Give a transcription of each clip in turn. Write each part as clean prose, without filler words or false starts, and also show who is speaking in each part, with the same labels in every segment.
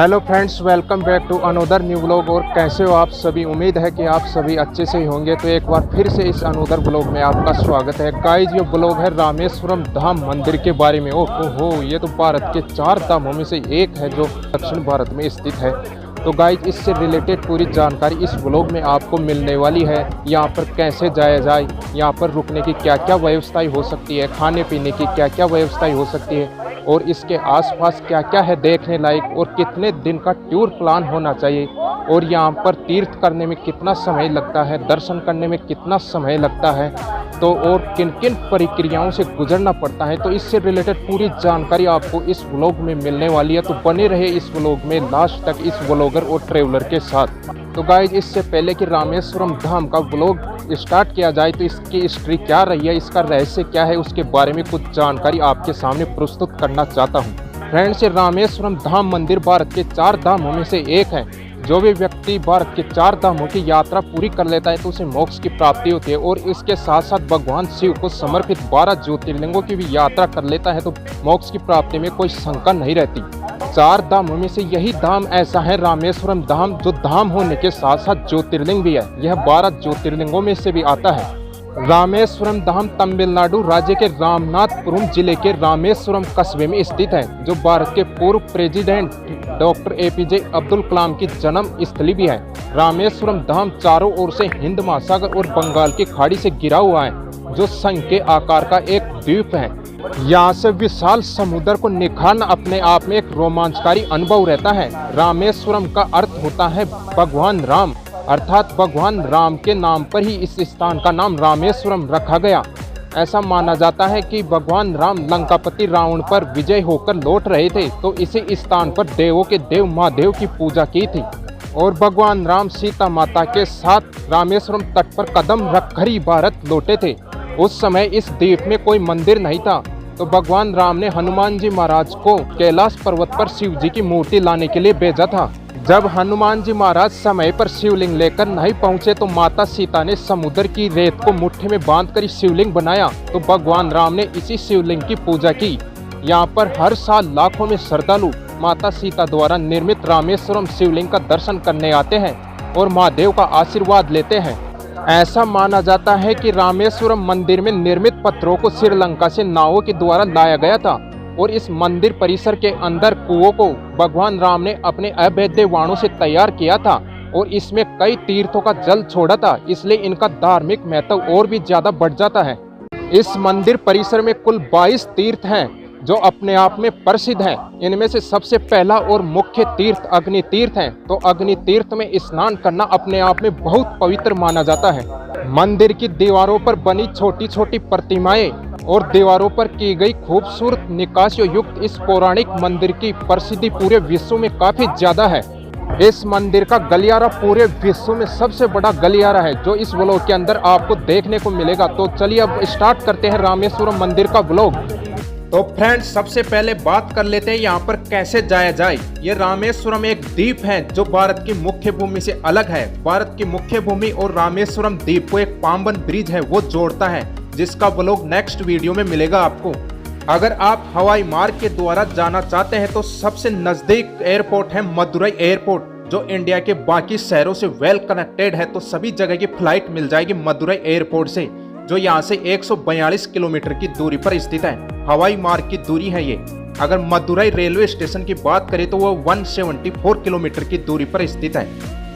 Speaker 1: Hello friends, welcome back to another new vlog. और कैसे हो आप सभी? उम्मीद है कि आप सभी अच्छे से ही होंगे। तो एक बार फिर से इस अनोदर व्लॉग में आपका स्वागत है। गाइस, ये व्लॉग है रामेश्वरम धाम मंदिर के बारे में। ओहो, ये तो भारत के 4 धामों में से एक है जो दक्षिण भारत में स्थित है। तो गाइस, इससे रिलेटेड पूरी जानकारी इस व्लॉग में आपको मिलने वाली है। यहाँ पर कैसे जाया जाए, यहाँ पर रुकने की क्या क्या व्यवस्थाएं हो सकती है, खाने पीने की क्या क्या व्यवस्थाएं हो सकती है, और इसके आसपास क्या क्या है देखने लायक, और कितने दिन का टूर प्लान होना चाहिए, और यहाँ पर तीर्थ करने में कितना समय लगता है, दर्शन करने में कितना समय लगता है, तो और किन किन प्रक्रियाओं से गुजरना पड़ता है। तो इससे रिलेटेड पूरी जानकारी आपको इस व्लॉग में मिलने वाली है। तो बने रहे इस व्लॉग में लास्ट तक इस व्लॉगर और ट्रेवलर के साथ। तो गाइज, इससे पहले कि रामेश्वरम धाम का व्लॉग स्टार्ट किया जाए तो इसकी हिस्ट्री क्या रही है, इसका रहस्य क्या है, उसके बारे में कुछ जानकारी आपके सामने प्रस्तुत करना चाहता हूँ। फ्रेंड्स, रामेश्वरम धाम मंदिर भारत के 4 धामों में से एक है। जो भी व्यक्ति भारत के 4 धामों की यात्रा पूरी कर लेता है तो उसे मोक्ष की प्राप्ति होती है। और इसके साथ साथ भगवान शिव को समर्पित 12 ज्योतिर्लिंगों की भी यात्रा कर लेता है तो मोक्ष की प्राप्ति में कोई शंका नहीं रहती। 4 धामों में से यही धाम ऐसा है, रामेश्वरम धाम, जो धाम होने के साथ साथ ज्योतिर्लिंग भी है। यह 12 ज्योतिर्लिंगों में से भी आता है। रामेश्वरम धाम तमिलनाडु राज्य के रामनाथपुरम जिले के रामेश्वरम कस्बे में स्थित है, जो भारत के पूर्व president doctor APJ Abdul Kalam की जन्म स्थली भी है। रामेश्वरम धाम चारों ओर से हिंद महासागर और बंगाल की खाड़ी से घिरा हुआ है, जो संघ के आकार का एक द्वीप है। यहाँ से विशाल समुद्र को निखारना अपने आप में एक रोमांचकारी अनुभव रहता है। रामेश्वरम का अर्थ होता है भगवान राम, अर्थात भगवान राम के नाम पर ही इस स्थान का नाम रामेश्वरम रखा गया। ऐसा माना जाता है कि भगवान राम लंकापति रावण पर विजय होकर लौट रहे थे तो इसी स्थान पर देवों के देव महादेव की पूजा की थी, और भगवान राम सीता माता के साथ रामेश्वरम तट पर कदम रखकर ही भारत लौटे थे। उस समय इस द्वीप में कोई मंदिर नहीं था, तो भगवान राम ने हनुमान जी महाराज को कैलाश पर्वत पर शिव जी की मूर्ति लाने के लिए भेजा था। जब हनुमान जी महाराज समय पर शिवलिंग लेकर नहीं पहुंचे तो माता सीता ने समुद्र की रेत को मुट्ठी में बांधकर शिवलिंग बनाया। तो भगवान राम ने इसी शिवलिंग की पूजा की। यहाँ पर हर साल लाखों में श्रद्धालु माता सीता द्वारा निर्मित रामेश्वरम शिवलिंग का दर्शन करने आते हैं और महादेव का आशीर्वाद लेते हैं। ऐसा माना जाता है कि रामेश्वरम मंदिर में निर्मित पत्थरों को श्रीलंका से नावों के द्वारा लाया गया था, और इस मंदिर परिसर के अंदर कुओं को भगवान राम ने अपने अभेद्य बाणों से तैयार किया था, और इसमें कई तीर्थों का जल छोड़ा था, इसलिए इनका धार्मिक महत्व और भी ज्यादा बढ़ जाता है। इस मंदिर परिसर में कुल 22 तीर्थ हैं जो अपने आप में प्रसिद्ध हैं। इनमें से सबसे पहला और मुख्य तीर्थ अग्नि तीर्थ है। तो अग्नि तीर्थ में स्नान करना अपने आप में बहुत पवित्र माना जाता है। मंदिर की दीवारों पर बनी छोटी छोटी प्रतिमाएं और दीवारों पर की गई खूबसूरत निकासियों युक्त इस पौराणिक मंदिर की प्रसिद्धि पूरे विश्व में काफी ज्यादा है। इस मंदिर का गलियारा पूरे विश्व में सबसे बड़ा गलियारा है, जो इस व्लॉग के अंदर आपको देखने को मिलेगा। तो चलिए अब स्टार्ट करते हैं रामेश्वरम मंदिर का व्लॉग। तो फ्रेंड्स, सबसे पहले बात कर लेते हैं यहाँ पर कैसे जाया जाए। ये रामेश्वरम एक द्वीप है जो भारत की मुख्य भूमि से अलग है। भारत की मुख्य भूमि और रामेश्वरम द्वीप को एक पाम्बन ब्रिज है वो जोड़ता है, जिसका व्लॉग नेक्स्ट वीडियो में मिलेगा आपको। अगर आप हवाई मार्ग के द्वारा जाना चाहते हैं तो सबसे नजदीक एयरपोर्ट है मदुरई एयरपोर्ट, जो इंडिया के बाकी शहरों से वेल कनेक्टेड है। तो सभी जगह की फ्लाइट मिल जाएगी मदुरई एयरपोर्ट से, जो यहाँ से 142 किलोमीटर की दूरी पर स्थित है। हवाई मार्ग की दूरी है ये। अगर मदुरई रेलवे स्टेशन की बात करें तो वो 174 किलोमीटर की दूरी पर स्थित है,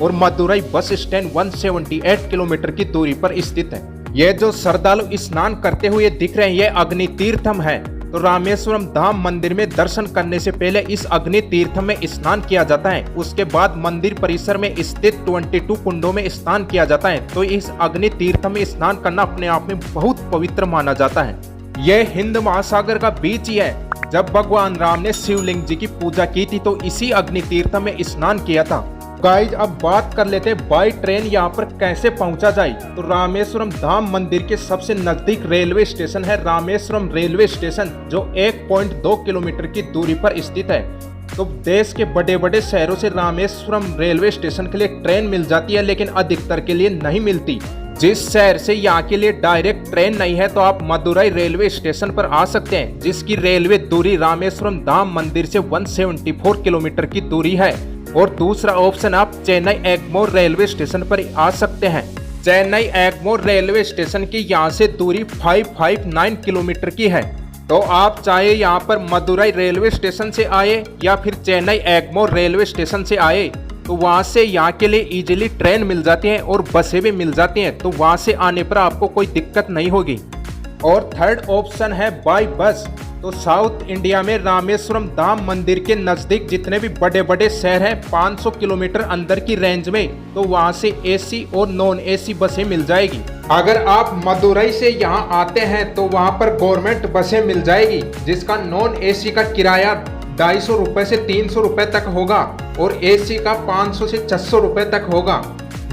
Speaker 1: और मदुरई बस स्टैंड 178 किलोमीटर की दूरी पर स्थित है। ये जो श्रद्धालु स्नान करते हुए दिख रहे हैं ये अग्नि तीर्थम है। तो रामेश्वरम धाम मंदिर में दर्शन करने से पहले इस अग्नि तीर्थम में स्नान किया जाता है। उसके बाद मंदिर परिसर में स्थित 22 कुंडों में स्नान किया जाता है। तो इस अग्नि तीर्थम में स्नान करना अपने आप में बहुत पवित्र माना जाता है। यह हिंद महासागर का बीच ही है। जब भगवान राम ने शिवलिंग जी की पूजा की थी तो इसी अग्नि तीर्थम में स्नान किया था। गाइज, अब बात कर लेते हैं बाई ट्रेन यहाँ पर कैसे पहुंचा जाए। तो रामेश्वरम धाम मंदिर के सबसे नजदीक रेलवे स्टेशन है रामेश्वरम रेलवे स्टेशन, जो 1.2 किलोमीटर की दूरी पर स्थित है। तो देश के बड़े बड़े शहरों से रामेश्वरम रेलवे स्टेशन के लिए ट्रेन मिल जाती है, लेकिन अधिकतर के लिए नहीं मिलती। जिस शहर से यहाँ के लिए डायरेक्ट ट्रेन नहीं है तो आप मदुरई रेलवे स्टेशन पर आ सकते हैं, जिसकी रेलवे दूरी रामेश्वरम धाम मंदिर से 174 किलोमीटर की दूरी है। और दूसरा ऑप्शन आप चेन्नई एगमोर रेलवे स्टेशन पर आ सकते हैं। चेन्नई एगमोर रेलवे स्टेशन की यहाँ से दूरी 559 किलोमीटर की है। तो आप चाहे यहाँ पर मदुरई रेलवे स्टेशन से आए या फिर चेन्नई एगमोर रेलवे स्टेशन से आए तो वहाँ से यहाँ के लिए इजीली ट्रेन मिल जाती है और बसें भी मिल जाती हैं, तो वहाँ से आने पर आपको कोई दिक्कत नहीं होगी। और थर्ड ऑप्शन है बाय बस। तो साउथ इंडिया में रामेश्वरम धाम मंदिर के नज़दीक जितने भी बड़े बड़े शहर हैं 500 किलोमीटर अंदर की रेंज में, तो वहाँ से एसी और नॉन एसी बसें मिल जाएगी। अगर आप मदुरई से यहाँ आते हैं तो वहाँ पर गवर्नमेंट बसें मिल जाएगी, जिसका नॉन एसी का किराया 250 रुपये से 300 रुपये तक होगा और एसी का 500 से 600 रुपये तक होगा।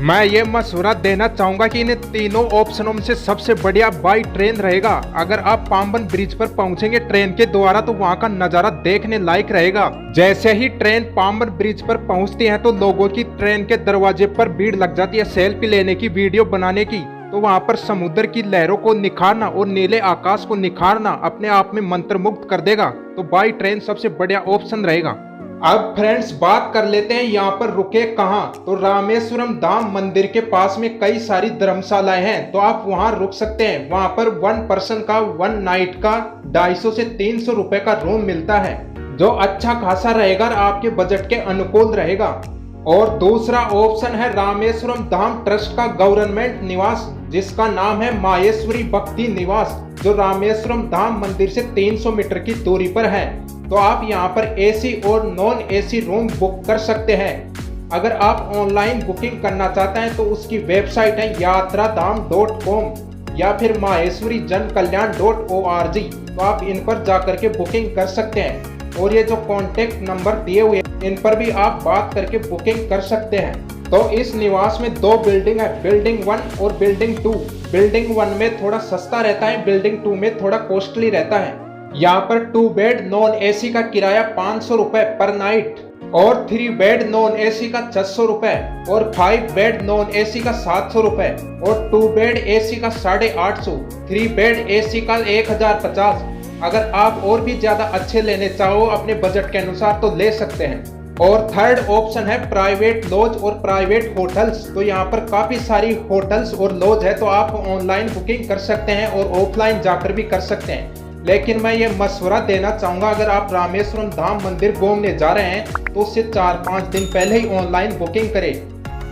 Speaker 1: मैं ये मशवरा देना चाहूँगा कि इन तीनों ऑप्शनों में से सबसे बढ़िया बाई ट्रेन रहेगा। अगर आप पाम्बन ब्रिज पर पहुँचेंगे ट्रेन के द्वारा तो वहाँ का नज़ारा देखने लायक रहेगा। जैसे ही ट्रेन पाम्बन ब्रिज पर पहुँचती है तो लोगों की ट्रेन के दरवाजे पर भीड़ लग जाती है सेल्फी लेने की, वीडियो बनाने की। तो वहाँ पर समुद्र की लहरों को निखारना और नीले आकाश को निखारना अपने आप में मंत्रमुग्ध कर देगा। तो बाई ट्रेन सबसे बढ़िया ऑप्शन रहेगा। अब फ्रेंड्स बात कर लेते हैं यहाँ पर रुके कहाँ। तो रामेश्वरम धाम मंदिर के पास में कई सारी धर्मशालाएं हैं, तो आप वहाँ रुक सकते हैं। वहाँ पर 1 पर्सन का 1 नाइट का 250 से 300 रुपए का रूम मिलता है, जो अच्छा खासा रहेगा और आपके बजट के अनुकूल रहेगा। और दूसरा ऑप्शन है रामेश्वरम धाम ट्रस्ट का गवर्नमेंट निवास, जिसका नाम है माहेश्वरी भक्ति निवास, जो रामेश्वरम धाम मंदिर से 300 मीटर की दूरी पर है। तो आप यहाँ पर एसी और नॉन एसी रूम बुक कर सकते हैं। अगर आप ऑनलाइन बुकिंग करना चाहते हैं तो उसकी वेबसाइट है यात्राधाम.com या फिर maheshwarijankalyan.org। तो आप इन पर जाकर के बुकिंग कर सकते हैं। और ये जो कॉन्टेक्ट नंबर दिए हुए हैं इन पर भी आप बात करके बुकिंग कर सकते हैं। तो इस निवास में 2 बिल्डिंग है, बिल्डिंग 1 और बिल्डिंग 2। बिल्डिंग 1 में थोड़ा सस्ता रहता है, बिल्डिंग 2 में थोड़ा कॉस्टली रहता है। यहाँ पर 2 बेड नॉन एसी का किराया 500 रुपए पर नाइट और 3 बेड नॉन एसी का 600 रुपए और 5 बेड नॉन एसी का 700 रुपए और 2 बेड एसी का 850, 3 बेड एसी का 1050। अगर आप और भी ज्यादा अच्छे लेने चाहो अपने बजट के अनुसार तो ले सकते हैं। और थर्ड ऑप्शन है प्राइवेट लॉज और प्राइवेट होटल्स। तो यहाँ पर काफी सारी होटल्स और लॉज है, तो आप ऑनलाइन बुकिंग कर सकते हैं और ऑफलाइन जाकर भी कर सकते हैं। लेकिन मैं ये मशवरा देना चाहूँगा, अगर आप रामेश्वरम धाम मंदिर घूमने जा रहे हैं तो उससे 4-5 दिन पहले ही ऑनलाइन बुकिंग करें,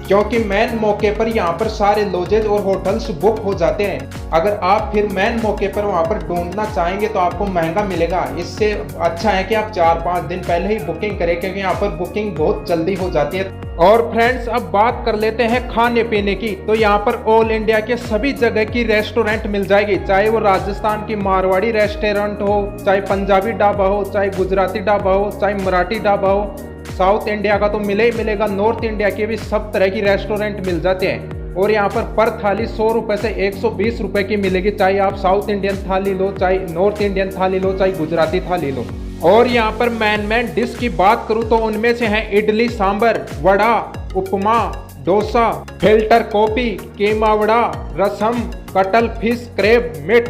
Speaker 1: क्योंकि मेन मौके पर यहाँ पर सारे लॉजेज और होटल्स बुक हो जाते हैं। अगर आप फिर मेन मौके पर वहाँ पर ढूंढना चाहेंगे तो आपको महंगा मिलेगा। इससे अच्छा है कि आप 4-5 दिन पहले ही बुकिंग करें, क्योंकि यहाँ पर बुकिंग बहुत जल्दी हो जाती है। और फ्रेंड्स अब बात कर लेते हैं खाने पीने की। तो यहाँ पर ऑल इंडिया के सभी जगह की रेस्टोरेंट मिल जाएगी, चाहे वो राजस्थान की मारवाड़ी रेस्टोरेंट हो, चाहे पंजाबी ढाबा हो, चाहे गुजराती ढाबा हो, चाहे मराठी ढाबा हो। साउथ इंडिया का तो मिले ही मिलेगा, नॉर्थ इंडिया के भी सब तरह की रेस्टोरेंट मिल जाते हैं। और यहाँ पर थाली 100 रुपये से 120 रुपये की मिलेगी, चाहे आप साउथ इंडियन थाली लो, चाहे नॉर्थ इंडियन थाली लो, चाहे गुजराती थाली लो। और यहाँ पर मेन डिश की बात करूँ तो उनमें से हैं idli sambar, vada, upma, dosa, filter coffee, keema vada, rasam, cuttlefish crab meat,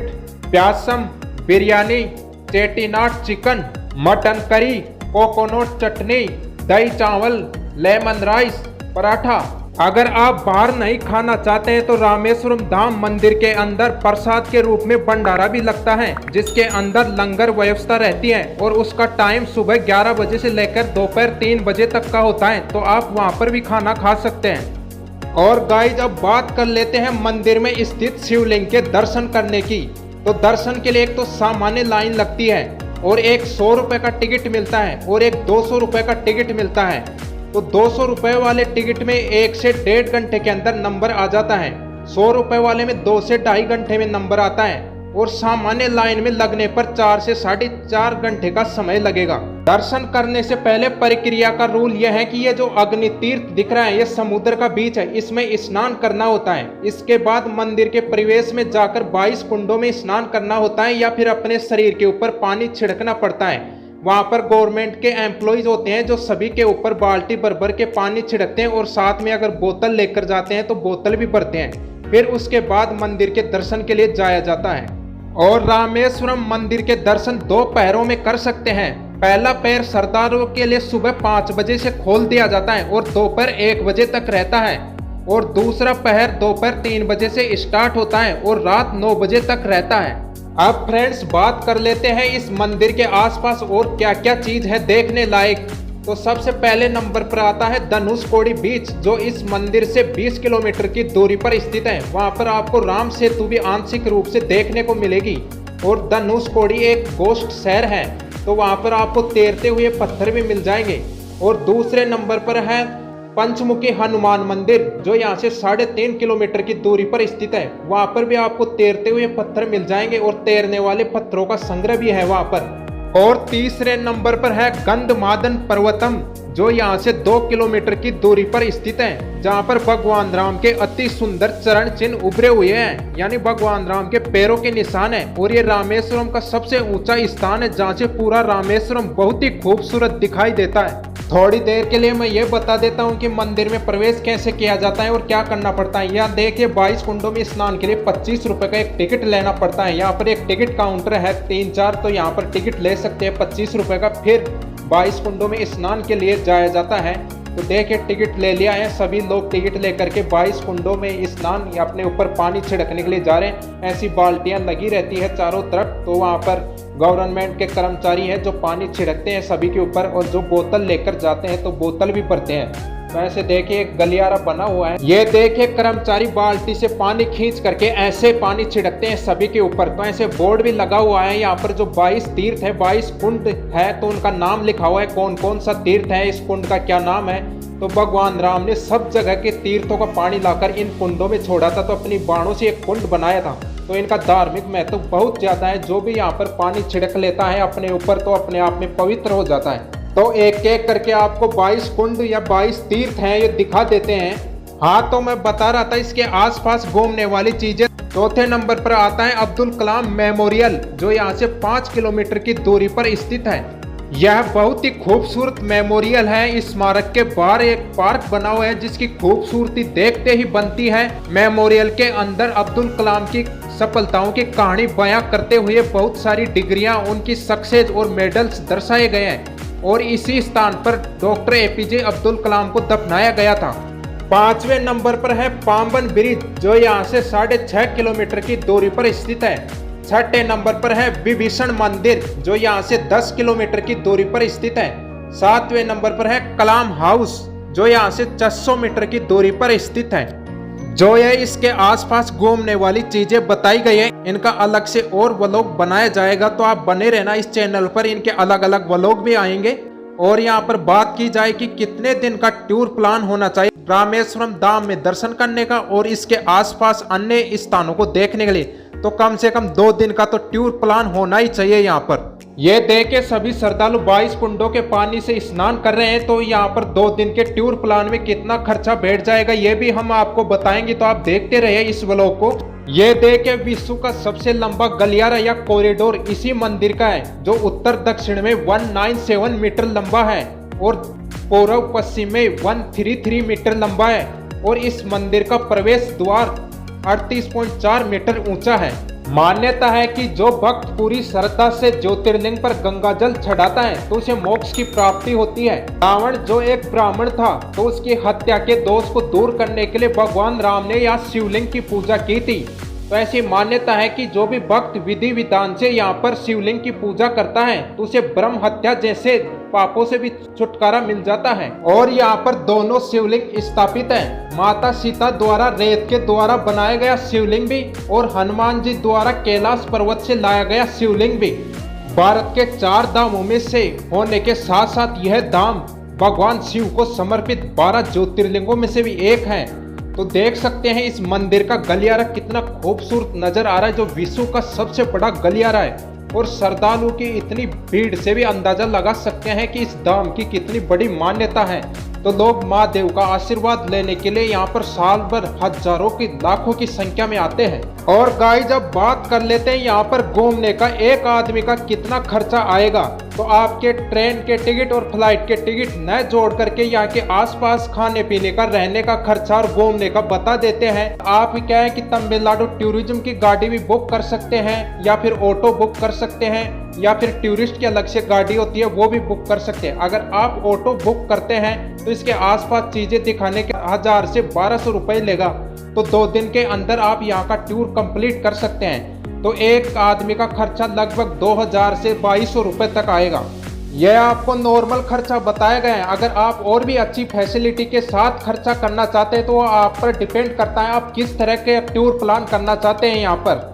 Speaker 1: payasam, biryani, Chettinad chicken, mutton curry, coconut chutney, दही चावल, लेमन राइस, पराठा। अगर आप बाहर नहीं खाना चाहते हैं तो रामेश्वरम धाम मंदिर के अंदर प्रसाद के रूप में भंडारा भी लगता है, जिसके अंदर लंगर व्यवस्था रहती है और उसका टाइम सुबह 11 बजे से लेकर दोपहर 3 बजे तक का होता है। तो आप वहां पर भी खाना खा सकते हैं। और गाइज अब बात कर लेते हैं मंदिर में स्थित शिवलिंग के दर्शन करने की। तो दर्शन के लिए एक तो सामान्य लाइन लगती है और एक 100 रुपये का टिकट मिलता है और एक 200 रुपये का टिकट मिलता है। तो 200 रुपये वाले टिकट में 1 से 1.5 घंटे के अंदर नंबर आ जाता है, 100 रुपये वाले में 2 से 2.5 घंटे में नंबर आता है और सामान्य लाइन में लगने पर 4 से 4.5 घंटे का समय लगेगा। दर्शन करने से पहले प्रक्रिया का रूल यह है कि ये जो अग्नि तीर्थ दिख रहा है ये समुद्र का बीच है, इसमें स्नान करना होता है। इसके बाद मंदिर के परिवेश में जाकर 22 कुंडों में स्नान करना होता है या फिर अपने शरीर के ऊपर पानी छिड़कना पड़ता है। वहाँ पर गवर्नमेंट के एम्प्लॉयज होते हैं जो सभी के ऊपर बाल्टी भर भर के पानी छिड़कते हैं और साथ में अगर बोतल लेकर जाते हैं तो बोतल भी भरते हैं। फिर उसके बाद मंदिर के दर्शन के लिए जाया जाता है। और रामेश्वरम मंदिर के दर्शन 2 पहरों में कर सकते हैं। पहला पहर श्रद्धालुओं के लिए सुबह 5 बजे से खोल दिया जाता है और दोपहर 1 बजे तक रहता है, और दूसरा पहर दोपहर 3 बजे से स्टार्ट होता है और रात 9 बजे तक रहता है। अब फ्रेंड्स बात कर लेते हैं इस मंदिर के आसपास और क्या क्या चीज है देखने लायक। तो सबसे पहले नंबर पर आता है धनुषकोडी बीच, जो इस मंदिर से 20 किलोमीटर की दूरी पर स्थित है। वहां पर आपको राम सेतु भी आंशिक रूप से देखने को मिलेगी। और धनुषकोडी एक गोस्ट शहर है, तो वहां पर आपको तैरते हुए पत्थर भी मिल जाएंगे। और दूसरे नंबर पर है पंचमुखी हनुमान मंदिर, जो यहाँ से 3.5 किलोमीटर की दूरी पर स्थित है। वहां पर भी आपको तैरते हुए पत्थर मिल जाएंगे और तैरने वाले पत्थरों का संग्रह भी है वहां पर। और तीसरे नंबर पर है गंधमादन पर्वतम, जो यहाँ से 2 किलोमीटर की दूरी पर स्थित है, जहाँ पर भगवान राम के अति सुंदर चरण चिन्ह उभरे हुए हैं, यानी भगवान राम के पैरों के निशान है। और ये रामेश्वरम का सबसे ऊंचा स्थान है, जहाँ से पूरा रामेश्वरम बहुत ही खूबसूरत दिखाई देता है। थोड़ी देर के लिए मैं ये बता देता हूँ कि मंदिर में प्रवेश कैसे किया जाता है और क्या करना पड़ता है। यहाँ देखिए 22 कुंडों में स्नान के लिए 25 रुपए का एक टिकट लेना पड़ता है। यहाँ पर एक टिकट काउंटर है 3-4, तो यहाँ पर टिकट ले सकते हैं 25 रुपए का। फिर 22 कुंडों में स्नान के लिए जाया जाता है। तो देखिए टिकट ले लिया है, सभी लोग टिकट लेकर के 22 कुंडों में स्नान या अपने ऊपर पानी छिड़कने के लिए जा रहे हैं। ऐसी बाल्टियां लगी रहती है चारों तरफ, तो वहां पर गवर्नमेंट के कर्मचारी हैं जो पानी छिड़कते हैं सभी के ऊपर, और जो बोतल लेकर जाते हैं तो बोतल भी भरते हैं। तो ऐसे देखिए एक गलियारा बना हुआ है, ये देखिए कर्मचारी बाल्टी से पानी खींच करके ऐसे पानी छिड़कते हैं सभी के ऊपर। तो ऐसे बोर्ड भी लगा हुआ है यहाँ पर, जो 22 तीर्थ है, 22 कुंड है, तो उनका नाम लिखा हुआ है कौन कौन सा तीर्थ है, इस कुंड का क्या नाम है। तो भगवान राम ने सब जगह के तीर्थों का पानी लाकर इन कुंडों में छोड़ा था, तो अपनी बाणों से एक कुंड बनाया था। तो इनका धार्मिक महत्व बहुत ज्यादा है। जो भी यहाँ पर पानी छिड़क लेता है अपने ऊपर, तो अपने आप में पवित्र हो जाता है। तो एक एक करके आपको 22 कुंड या 22 तीर्थ हैं ये दिखा देते हैं। हाँ, तो मैं बता रहा था इसके आसपास घूमने वाली चीजें। चौथे नंबर पर आता है अब्दुल कलाम मेमोरियल, जो यहाँ से 5 किलोमीटर की दूरी पर स्थित है। यह बहुत ही खूबसूरत मेमोरियल है। इस स्मारक के बाहर एक पार्क बना हुआ है, जिसकी खूबसूरती देखते ही बनती है। मेमोरियल के अंदर अब्दुल कलाम की सफलताओं की कहानी बयां करते हुए बहुत सारी डिग्रियां, उनकी सक्सेस और मेडल्स दर्शाए गए हैं। और इसी स्थान पर डॉक्टर एपीजे अब्दुल कलाम को दफनाया गया था। 5वें नंबर पर है पाम्बन ब्रिज, जो यहाँ से 6.5 किलोमीटर की दूरी पर स्थित है। 6ठे नंबर पर है विभीषण मंदिर, जो यहाँ से 10 किलोमीटर की दूरी पर स्थित है। 7वें नंबर पर है कलाम हाउस, जो यहाँ से 600 मीटर की दूरी पर स्थित है। जो ये इसके आसपास घूमने वाली चीजें बताई गई है, इनका अलग से और व्लॉग बनाया जाएगा, तो आप बने रहना इस चैनल पर। इनके अलग अलग व्लॉग भी आएंगे। और यहाँ पर बात की जाए कि कितने दिन का टूर प्लान होना चाहिए रामेश्वरम धाम में दर्शन करने का और इसके आसपास अन्य स्थानों को देखने के लिए, तो कम से कम 2 दिन का तो टूर प्लान होना ही चाहिए यहाँ पर। ये देखे सभी श्रद्धालु 22 कुंडों के पानी से स्नान कर रहे हैं, तो यहाँ पर 2 दिन के टूर प्लान में कितना खर्चा बैठ जाएगा ये भी हम आपको बताएंगे, तो आप देखते रहिए इस व्लॉग को। ये देखे विश्व का सबसे लंबा गलियारा या कॉरिडोर इसी मंदिर का है, जो उत्तर दक्षिण में 197 मीटर लंबा है और पूर्व पश्चिम में 133 मीटर लंबा है। और इस मंदिर का प्रवेश द्वार 38.4 मीटर ऊंचा है। मान्यता है कि जो भक्त पूरी श्रद्धा से ज्योतिर्लिंग पर गंगा जल चढ़ाता है तो उसे मोक्ष की प्राप्ति होती है। रावण जो एक ब्राह्मण था, तो उसकी हत्या के दोष को दूर करने के लिए भगवान राम ने यहाँ शिवलिंग की पूजा की थी। तो ऐसी मान्यता है कि जो भी भक्त विधि विधान से यहाँ पर शिवलिंग की पूजा करता है तो उसे ब्रह्म हत्या जैसे पापों से भी छुटकारा मिल जाता है। और यहाँ पर दोनों शिवलिंग स्थापित हैं। माता सीता द्वारा रेत के द्वारा बनाया गया शिवलिंग भी और हनुमान जी द्वारा कैलाश पर्वत से लाया गया शिवलिंग भी। भारत के 4 धामों में से होने के साथ साथ यह धाम भगवान शिव को समर्पित 12 ज्योतिर्लिंगों में से भी एक है। तो देख सकते हैं इस मंदिर का गलियारा कितना खूबसूरत नजर आ रहा है, जो विश्व का सबसे बड़ा गलियारा है। और श्रद्धालुओं की इतनी भीड़ से भी अंदाजा लगा सकते हैं कि इस धाम की कितनी बड़ी मान्यता है। तो लोग महादेव का आशीर्वाद लेने के लिए यहाँ पर साल भर हजारों की लाखों की संख्या में आते हैं। और गाइस जब बात कर लेते हैं यहाँ पर घूमने का, एक आदमी का कितना खर्चा आएगा, तो आपके ट्रेन के टिकट और फ्लाइट के टिकट न जोड़ करके यहाँ के आसपास खाने पीने का, रहने का खर्चा और घूमने का बता देते हैं। आप क्या है कि तमिलनाडु टूरिज्म की गाड़ी भी बुक कर सकते हैं, या फिर ऑटो बुक कर सकते हैं, या फिर टूरिस्ट की अलग से गाड़ी होती है वो भी बुक कर सकते हैं। अगर आप ऑटो बुक करते हैं तो इसके आसपास चीजें दिखाने के 1000 से 1200 रुपए लेगा। तो 2 दिन के अंदर आप यहाँ का टूर कंप्लीट कर सकते हैं। तो एक आदमी का खर्चा लगभग 2000 से 2200 रुपए तक आएगा। यह आपको नॉर्मल खर्चा बताया गया है। अगर आप और भी अच्छी फैसिलिटी के साथ खर्चा करना चाहते हैं तो आप पर डिपेंड करता है आप किस तरह के टूर प्लान करना चाहते हैं यहाँ पर।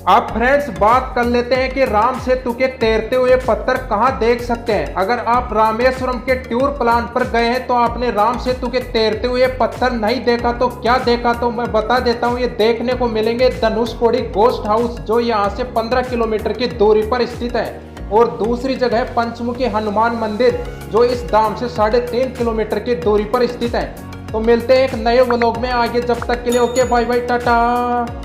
Speaker 1: अब फ्रेंड्स बात कर लेते हैं कि राम सेतु के तैरते हुए पत्थर कहाँ देख सकते हैं। अगर आप रामेश्वरम के टूर प्लान पर गए हैं तो आपने राम सेतु के तैरते हुए पत्थर नहीं देखा तो क्या देखा, तो मैं बता देता हूँ। ये देखने को मिलेंगे धनुषकोडी गेस्ट हाउस, जो यहाँ से 15 किलोमीटर की दूरी पर स्थित है। और दूसरी जगह है पंचमुखी हनुमान मंदिर, जो इस धाम से 3.5 किलोमीटर की दूरी पर स्थित है। तो मिलते हैं एक नए व्लॉग में आगे, जब तक के लिए ओके बाय बाय टाटा।